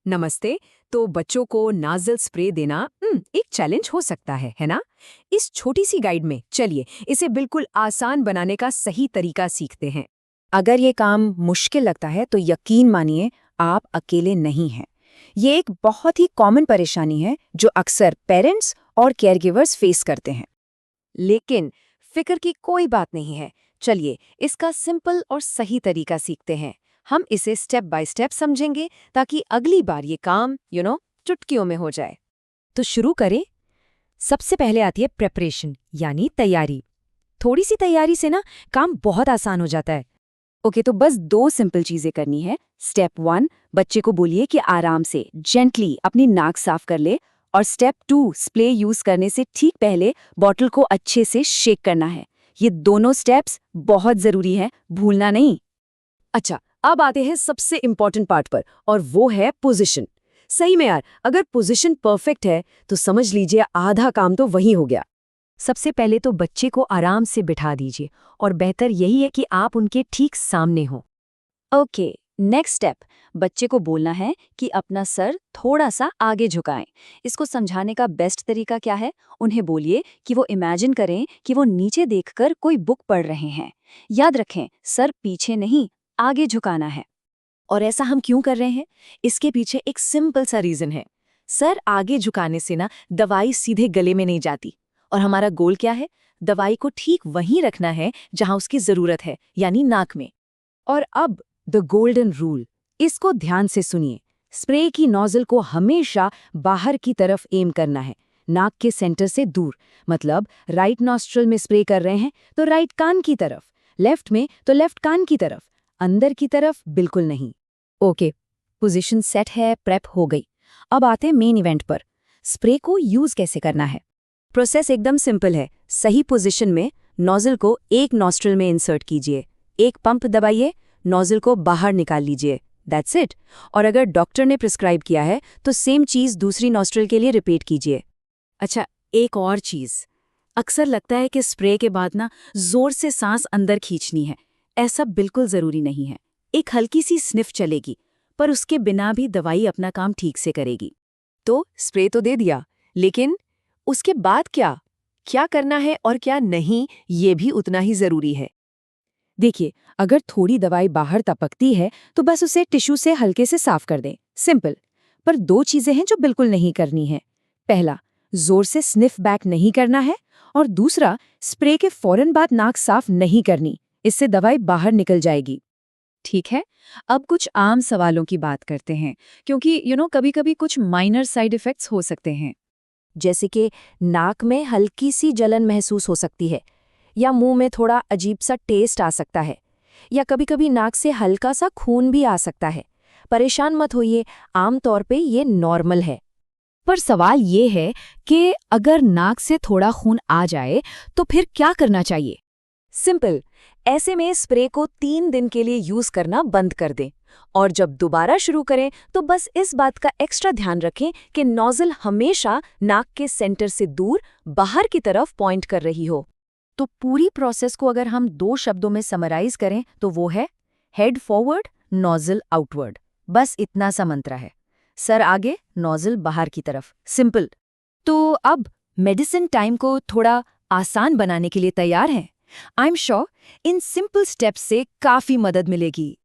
नमस्ते। तो बच्चों को नाजल स्प्रे देना एक चैलेंज हो सकता है ना? इस छोटी सी गाइड में चलिए इसे बिल्कुल आसान बनाने का सही तरीका सीखते हैं। अगर ये काम मुश्किल लगता है तो यकीन मानिए आप अकेले नहीं हैं। ये एक बहुत ही कॉमन परेशानी है जो अक्सर पेरेंट्स और केयरगिवर्स फेस करते हैं। लेकिन फिक्र की कोई बात नहीं है। चलिए इसका सिंपल और सही तरीका सीखते हैं। हम इसे स्टेप बाय स्टेप समझेंगे ताकि अगली बार ये काम चुटकियों में हो जाए। तो शुरू करें। सबसे पहले आती है प्रेपरेशन यानी तैयारी। थोड़ी सी तैयारी से ना काम बहुत आसान हो जाता है। ओके, तो बस 2 सिंपल चीजें करनी है। स्टेप 1, बच्चे को बोलिए कि आराम से जेंटली अपनी नाक साफ कर ले। और स्टेप 2, स्प्रे यूज करने से ठीक पहले बॉटल को अच्छे से शेक करना है। ये दोनों स्टेप्स बहुत जरूरी है, भूलना नहीं। अच्छा, अब आते हैं सबसे इम्पोर्टेंट पार्ट पर, और वो है पोजीशन। सही में यार, अगर पोजीशन परफेक्ट है तो समझ लीजिए आधा काम तो वही हो गया। सबसे पहले तो बच्चे को आराम से बिठा दीजिए, और बेहतर यही है कि आप उनके ठीक सामने हो। ओके, नेक्स्ट स्टेप, बच्चे को बोलना है कि अपना सर थोड़ा सा आगे झुकाएं। इसको समझाने का बेस्ट तरीका क्या है? उन्हें बोलिए कि वो इमेजिन करें कि वो नीचे देखकर कोई बुक पढ़ रहे हैं। याद रखें, सर पीछे नहीं, आगे झुकाना है। और ऐसा हम क्यों कर रहे हैं? इसके पीछे एक सिंपल सा रीजन है। सर आगे झुकाने से ना दवाई सीधे गले में नहीं जाती, और हमारा गोल क्या है? दवाई को ठीक वहीं रखना है जहां उसकी जरूरत है, यानी नाक में। और अब द गोल्डन रूल, इसको ध्यान से सुनिए। स्प्रे की नोजल को हमेशा बाहर की तरफ एम करना है, नाक के सेंटर से दूर। मतलब राइट नॉस्ट्रल में स्प्रे कर रहे हैं तो राइट कान की तरफ, लेफ्ट में तो लेफ्ट कान की तरफ, अंदर की तरफ बिल्कुल नहीं। ओके, पोजीशन सेट है, प्रेप हो गई। अब आते हैं मेन इवेंट पर। स्प्रे को यूज कैसे करना है? प्रोसेस एकदम सिंपल है। सही पोजीशन में नोजल को एक नॉस्ट्रल में इंसर्ट कीजिए, एक पंप दबाइए, नोजल को बाहर निकाल लीजिए। That's it. और अगर डॉक्टर ने प्रिस्क्राइब किया है तो सेम चीज दूसरी नॉस्ट्रल के लिए रिपीट कीजिए। अच्छा, एक और चीज, अक्सर लगता है कि स्प्रे के बाद ना जोर से सांस अंदर खींचनी है। ऐसा बिल्कुल जरूरी नहीं है। एक हल्की सी स्निफ चलेगी, पर उसके बिना भी दवाई अपना काम ठीक से करेगी। तो स्प्रे तो दे दिया, लेकिन उसके बाद क्या क्या करना है और क्या नहीं, ये भी उतना ही जरूरी है। देखिए, अगर थोड़ी दवाई बाहर टपकती है तो बस उसे टिश्यू से हल्के से साफ कर दें, सिंपल। पर 2 चीजें हैं जो बिल्कुल नहीं करनी है। पहला, जोर से स्निफ बैक नहीं करना है। और दूसरा, स्प्रे के फौरन बाद नाक साफ नहीं करनी, इससे दवाई बाहर निकल जाएगी। ठीक है, अब कुछ आम सवालों की बात करते हैं, क्योंकि कभी-कभी कुछ माइनर साइड इफेक्ट्स हो सकते हैं। जैसे कि नाक में हल्की सी जलन महसूस हो सकती है, या मुंह में थोड़ा अजीब सा टेस्ट आ सकता है, या कभी-कभी नाक से हल्का सा खून भी आ सकता है। परेशान मत होइए, आमतौर पे ये नॉर्मल है। पर सवाल ये है कि अगर नाक से थोड़ा खून आ जाए तो फिर क्या करना चाहिए? सिंपल, ऐसे में स्प्रे को 3 दिन के लिए यूज करना बंद कर दें, और जब दोबारा शुरू करें तो बस इस बात का एक्स्ट्रा ध्यान रखें कि नोजल हमेशा नाक के सेंटर से दूर बाहर की तरफ पॉइंट कर रही हो। तो पूरी प्रोसेस को अगर हम 2 शब्दों में समराइज करें तो वो है हेड फॉरवर्ड, नोजल आउटवर्ड। बस इतना सा मंत्र है। सर आगे, नोजल बाहर की तरफ, सिंपल। तो अब मेडिसिन टाइम को थोड़ा आसान बनाने के लिए तैयार हैं? I am sure in simple steps से काफी मदद मिलेगी।